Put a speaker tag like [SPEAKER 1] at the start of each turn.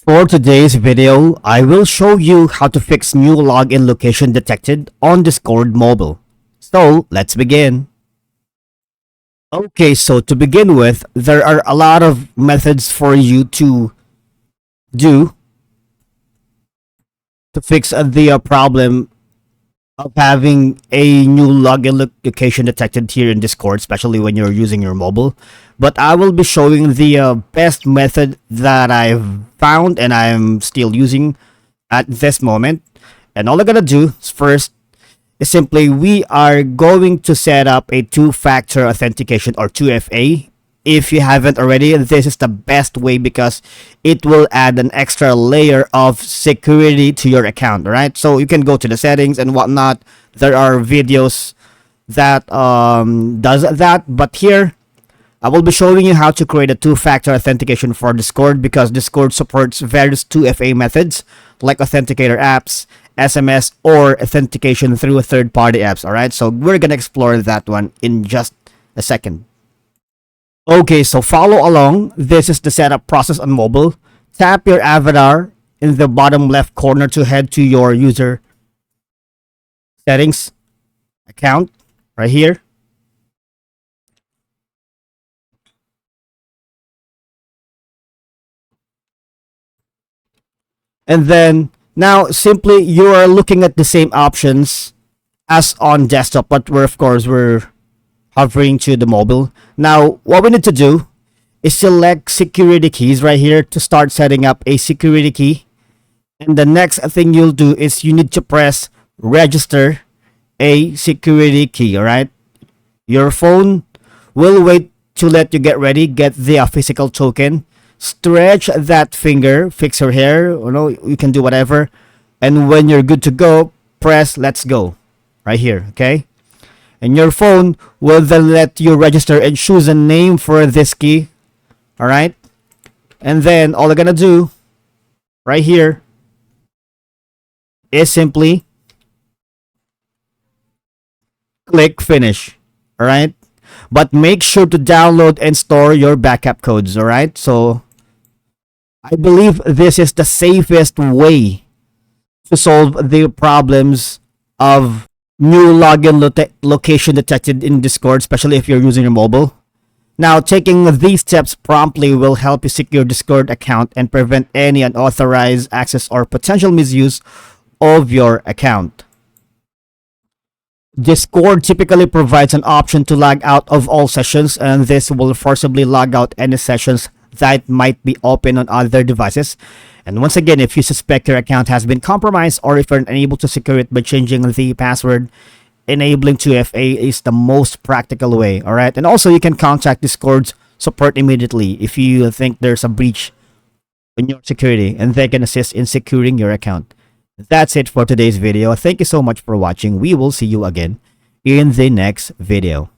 [SPEAKER 1] For today's video, I will show you how to fix new login location detected on Discord mobile. So, let's begin. Okay, so to begin with, there are a lot of methods for you to do to fix the problem of having a new login location detected here in Discord, especially when you're using your mobile. But I will be showing the best method that I've found and I'm still using at this moment. And all I'm gonna do is first is simply we are going to set up a two-factor authentication or 2FA. If you haven't already, this is the best way because it will add an extra layer of security to your account, right? So you can go to the settings and whatnot. There are videos that does that, but here I will be showing you how to create a two-factor authentication for Discord because Discord supports various 2FA methods like authenticator apps, SMS, or authentication through third-party apps, alright? So we're gonna explore that one in just a second. Okay, so follow along. This is the setup process on mobile. Tap your avatar in the bottom left corner to head to your user settings account right here. And then now simply you are looking at the same options as on desktop, but we're hovering to the mobile. Now what we need to do is select security keys right here to start setting up a security key. And the next thing you'll do is you need to press register a security key, alright? Your phone will wait to let you get ready, get the physical token. Stretch that finger, fix your hair, you can do whatever. And when you're good to go, press let's go right here, okay? And your phone will then let you register and choose a name for this key. Alright? And then all I'm gonna do right here is simply click finish. Alright? But make sure to download and store your backup codes. Alright? So I believe this is the safest way to solve the problems of new login location detected in Discord, especially if you're using your mobile. Now, taking these steps promptly will help you secure Discord account and prevent any unauthorized access or potential misuse of your account. Discord typically provides an option to log out of all sessions, and this will forcibly log out any sessions that might be open on other devices. And once again, if you suspect your account has been compromised or if you're unable to secure it by changing the password, enabling 2FA is the most practical way, alright? And also, you can contact Discord's support immediately if you think there's a breach in your security, and they can assist in securing your account. That's it for today's video. Thank you so much for watching. We will see you again in the next video.